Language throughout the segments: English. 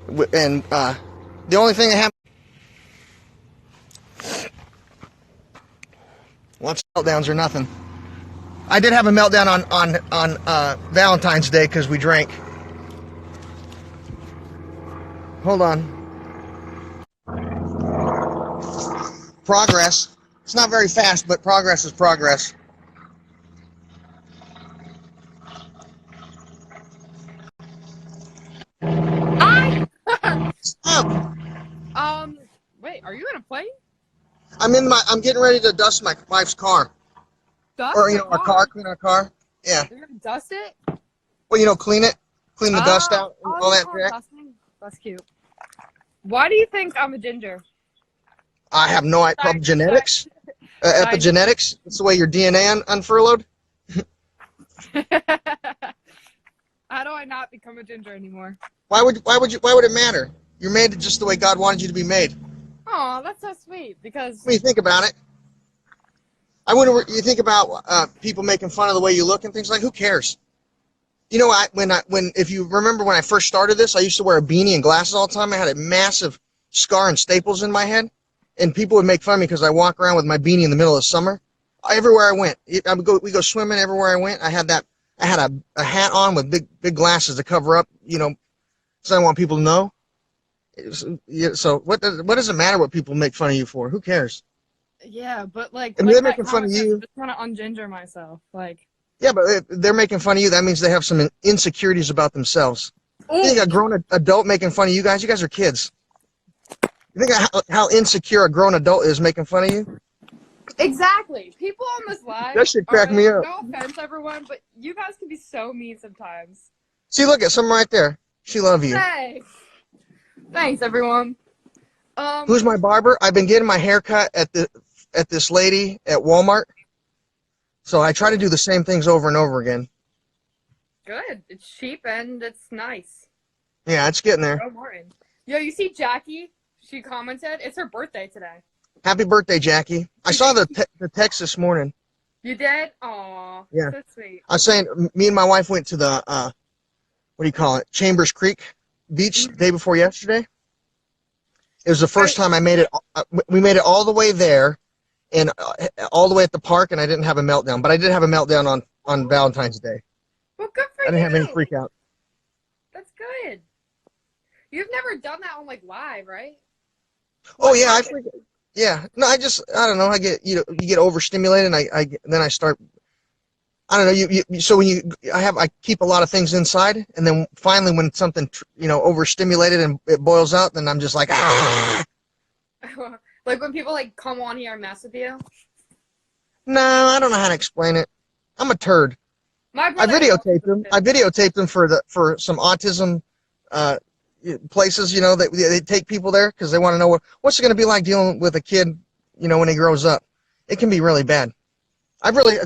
And the only thing that happened, lots of meltdowns or nothing. I did have a meltdown on Valentine's Day because we drank. Hold on. Progress. It's not very fast, but progress is progress. Stop. Wait, are you in a plane? I'm getting ready to dust my wife's car. Dust Or, the our car, clean our car. Yeah. You're gonna dust it? Well, clean it. Clean the dust out and all that crap. Dusting? That's cute. Why do you think I'm a ginger? I have no idea. Probably genetics. Epigenetics. That's the way your DNA unfurlowed. How do I not become a ginger anymore? Why would it matter? You're made just the way God wanted you to be made. Oh, that's so sweet. Because When you think about it, you think about people making fun of the way you look and things like. Who cares? If you remember when I first started this, I used to wear a beanie and glasses all the time. I had a massive scar and staples in my head, and people would make fun of me because I walk around with my beanie in the middle of summer. Everywhere I went, we go swimming. Everywhere I went, I had a hat on with big glasses to cover up. So I want people to know. So what does it matter what people make fun of you for? Who cares? Yeah, but like, and they're making fun of you. I just want to unginger myself, like. Yeah, but if they're making fun of you, that means they have some insecurities about themselves. You think a grown adult making fun of you guys? You guys are kids. You think how insecure a grown adult is making fun of you? Exactly. People on this live. That shit cracked me up. No offense, everyone, but you guys can be so mean sometimes. See, look at someone right there. She love you. Thanks, everyone. Who's my barber? I've been getting my hair cut at this lady at Walmart. So I try to do the same things over and over again. Good. It's cheap and it's nice. Yeah, it's getting there. Oh, Martin. Yo, you see Jackie? She commented. It's her birthday today. Happy birthday, Jackie. I saw the text this morning. You did? Aw. Yeah. So sweet. I was saying, me and my wife went to the, what do you call it, Chambers Creek Beach the day before yesterday. It was the first time I made it. We made it all the way there and all the way at the park, and I didn't have a meltdown. But I did have a meltdown on Valentine's Day. Well, good for you. I didn't have any freak out. That's good. You've never done that on, like, live, right? Oh, yeah. Yeah. No, I don't know. I get, you get overstimulated, and then I start, I don't know. So when I keep a lot of things inside, and then finally when something, overstimulated and it boils out, then I'm just like, ah. Like when people like come on here and mess with you? No, I don't know how to explain it. I'm a turd. I videotaped them. I videotaped them for some autism places. They take people there because they want to know what's it going to be like dealing with a kid, when he grows up. It can be really bad.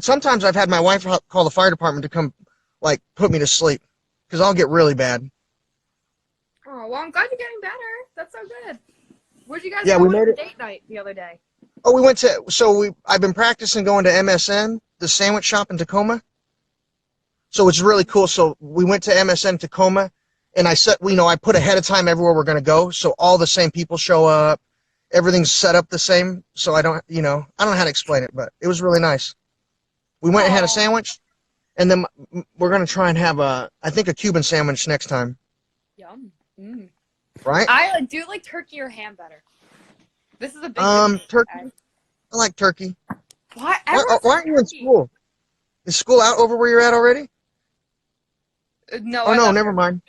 Sometimes I've had my wife call the fire department to come, like, put me to sleep because I'll get really bad. Oh, well, I'm glad you're getting better. That's so good. Where'd you guys go on a date night the other day? Oh, I've been practicing going to MSN, the sandwich shop in Tacoma. So it's really cool. So we went to MSN Tacoma, and I put ahead of time everywhere we're going to go. So all the same people show up. Everything's set up the same. So I don't know how to explain it, but it was really nice. We went and had a sandwich, and then we're going to try and have I think a Cuban sandwich next time. Yum. Mm. Right? I do like turkey or ham better. This is a big turkey. I like turkey. Why aren't you in school? Is school out over where you're at already? No. Oh, no, never mind.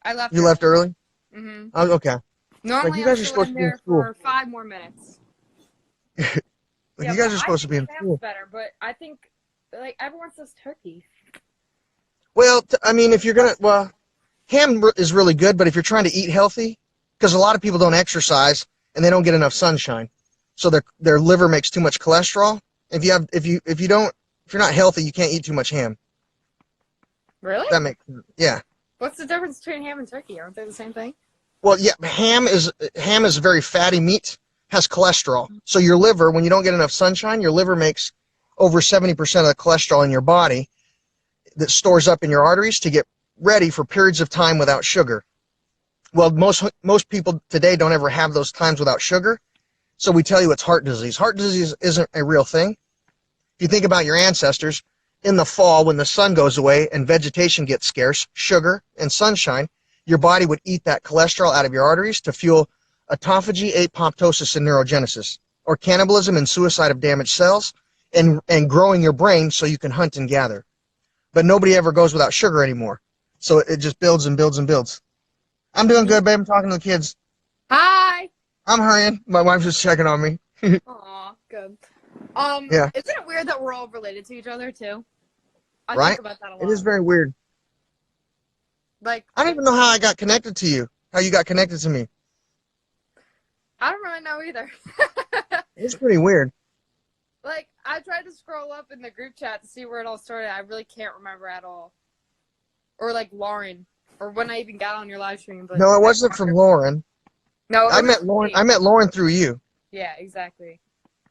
I left. You left early? Mm-hmm. Oh, okay. Normally, you guys are supposed to be in school for 5 more minutes. You guys are supposed to be in school. Better, but I think like everyone says turkey. Well, if you're gonna, ham is really good, but if you're trying to eat healthy, because a lot of people don't exercise and they don't get enough sunshine, so their liver makes too much cholesterol. If you're not healthy, you can't eat too much ham. Really? That makes sense. Yeah. What's the difference between ham and turkey? Aren't they the same thing? Well, yeah, ham is a very fatty meat, has cholesterol. So your liver, when you don't get enough sunshine, your liver makes over 70% of the cholesterol in your body that stores up in your arteries to get ready for periods of time without sugar. Well, most people today don't ever have those times without sugar. So we tell you it's heart disease. Heart disease isn't a real thing. If you think about your ancestors, in the fall when the sun goes away and vegetation gets scarce, sugar and sunshine, your body would eat that cholesterol out of your arteries to fuel autophagy, apoptosis, and neurogenesis, or cannibalism and suicide of damaged cells, and growing your brain so you can hunt and gather. But nobody ever goes without sugar anymore. So it just builds and builds and builds. I'm doing good, babe. I'm talking to the kids. Hi. I'm hurrying. My wife's just checking on me. Aw, good. Yeah. Isn't it weird that we're all related to each other too? I Right? think about that a lot. It is very weird. Like, I don't even know how I got connected to you. How you got connected to me. I don't really know either. It's pretty weird. Like, I tried to scroll up in the group chat to see where it all started. I really can't remember at all. Or like Lauren, or when I even got on your live stream. But No, it wasn't from Lauren. No, I met Lauren. I met Lauren through you. Yeah, exactly.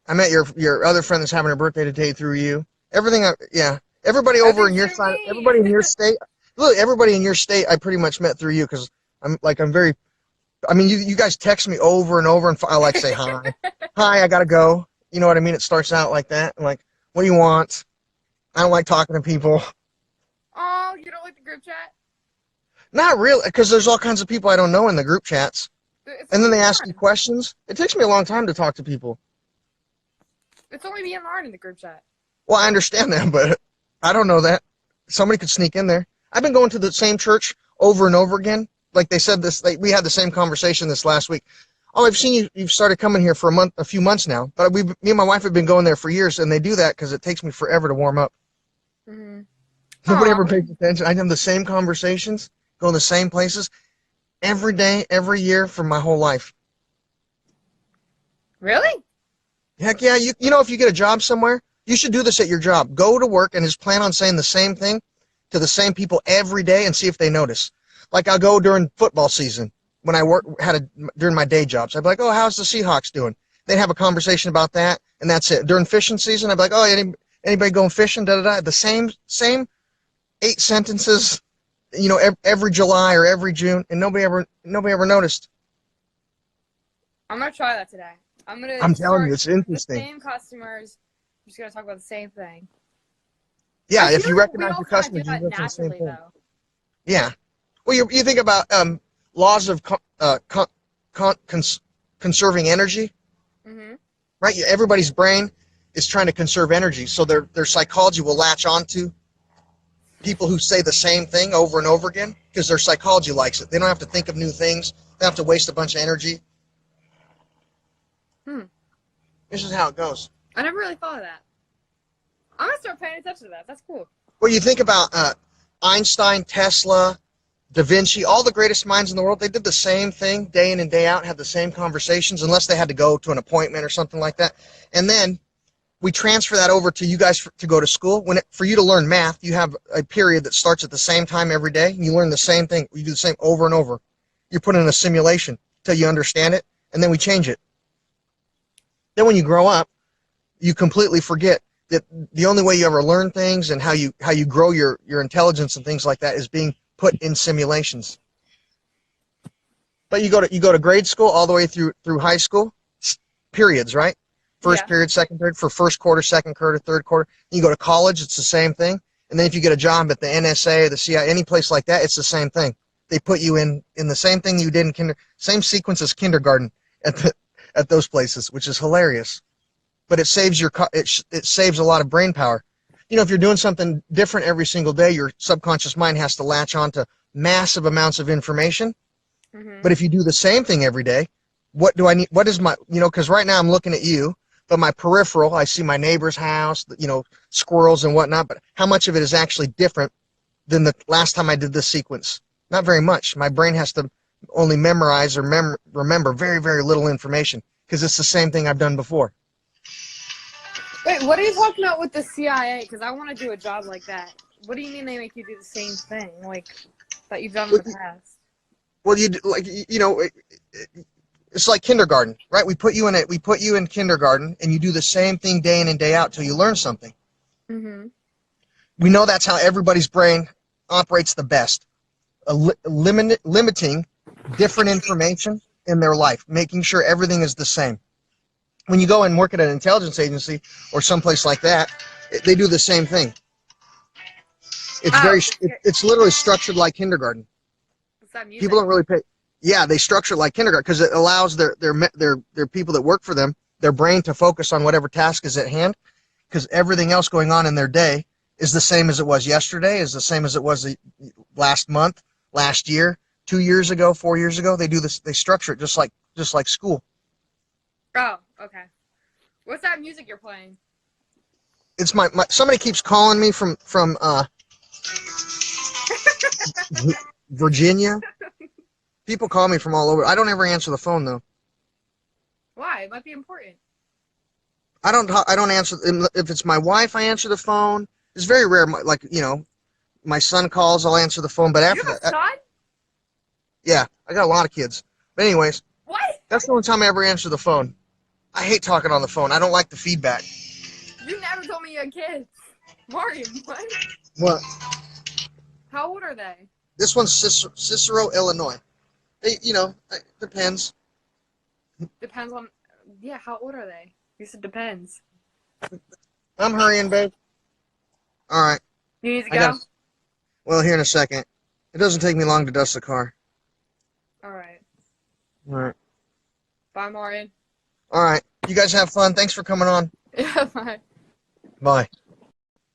I met your other friend that's having her birthday today through you. Everything. Yeah. Everybody over in your side. Everybody in your state. Look, everybody in your state. I pretty much met through you because I'm very. I mean, you guys text me over and over, and I like say hi. Hi, I gotta go. You know what I mean? It starts out like that. I'm like, what do you want? I don't like talking to people. Oh, you don't like the group chat? Not really, because there's all kinds of people I don't know in the group chats. And then they ask you questions. It takes me a long time to talk to people. It's only me and Lauren in the group chat. Well, I understand that, but I don't know that. Somebody could sneak in there. I've been going to the same church over and over again. Like they said this, we had the same conversation this last week. Oh, I've seen you've started coming here for a few months now. But me and my wife have been going there for years, and they do that because it takes me forever to warm up. Mm-hmm. Nobody ever pays attention. I have the same conversations, go to the same places, every day, every year for my whole life. Really? Heck yeah. You know, if you get a job somewhere, you should do this at your job. Go to work and just plan on saying the same thing to the same people every day and see if they notice. Like I'll go during football season when I during my day jobs. I'd be like, oh, how's the Seahawks doing? They'd have a conversation about that, and that's it. During fishing season, I'd be like, oh, anybody going fishing? Da da da. The same 8 sentences, you know, every July or every June, and nobody ever noticed. I'm gonna try that today. I'm telling you, it's interesting. The same customers. I'm just gonna talk about the same thing. Yeah, if you recognize your customers, you do the same thing. Though. Yeah. Well, you think about laws of conserving energy, mm-hmm. right? Everybody's brain is trying to conserve energy, so their psychology will latch onto people who say the same thing over and over again because their psychology likes it. They don't have to think of new things. They don't have to waste a bunch of energy. This is how it goes. I never really thought of that. I'm gonna start paying attention to that. That's cool. Well, you think about Einstein, Tesla, Da Vinci, all the greatest minds in the world, they did the same thing day in and day out, had the same conversations, unless they had to go to an appointment or something like that. And then we transfer that over to you guys to go to school. For you to learn math, you have a period that starts at the same time every day, and you learn the same thing. You do the same over and over. You're put in a simulation until you understand it, and then we change it. Then when you grow up, you completely forget that the only way you ever learn things and how you grow your intelligence and things like that is being put in simulations. But you go to grade school all the way through high school, periods, right? First period, second period, for first quarter, second quarter, third quarter. You go to college, it's the same thing. And then if you get a job at the NSA, the CIA, any place like that, it's the same thing. They put you in the same thing you did in same sequence as kindergarten at those places, which is hilarious. But it saves it saves a lot of brain power. You know, if you're doing something different every single day, your subconscious mind has to latch on to massive amounts of information. Mm-hmm. But if you do the same thing every day, what do I need? What is my, because right now I'm looking at you, but my peripheral, I see my neighbor's house, squirrels and whatnot, but how much of it is actually different than the last time I did this sequence? Not very much. My brain has to only memorize or remember very, very little information because it's the same thing I've done before. Wait, what are you talking about with the CIA? Because I want to do a job like that. What do you mean they make you do the same thing, like that you've done in the past? Well, it's like kindergarten, right? We put you in kindergarten, and you do the same thing day in and day out till you learn something. Mm-hmm. We know that's how everybody's brain operates the best. Limiting different information in their life, making sure everything is the same. When you go and work at an intelligence agency or someplace like that, they do the same thing. Oh, It's literally structured like kindergarten. what's that music? People don't really pay. Yeah, they structure it like kindergarten because it allows their people that work for them, their brain to focus on whatever task is at hand, because everything else going on in their day is the same as it was yesterday, is the same as it was last month, last year, 2 years ago, 4 years ago. They do this. They structure it just like school. Oh, okay. What's that music you're playing? It's my somebody keeps calling me from Virginia. People call me from all over. I don't ever answer the phone though. Why? It might be important. I don't answer. If it's my wife, I answer the phone. It's very rare. Like, my son calls, I'll answer the phone. But after You have a that, son? yeah, I got a lot of kids. But anyways, What? that's the only time I ever answer the phone. I hate talking on the phone. I don't like the feedback. You never told me you had kids. Mario, what? What? How old are they? This one's Cicero, Illinois. It depends. Depends on. Yeah, how old are they? You said depends. I'm hurrying, babe. All right. You need to go? Well, here in a second. It doesn't take me long to dust the car. All right. All right. Bye, Mario. All right. You guys have fun. Thanks for coming on. Yeah, bye. Bye.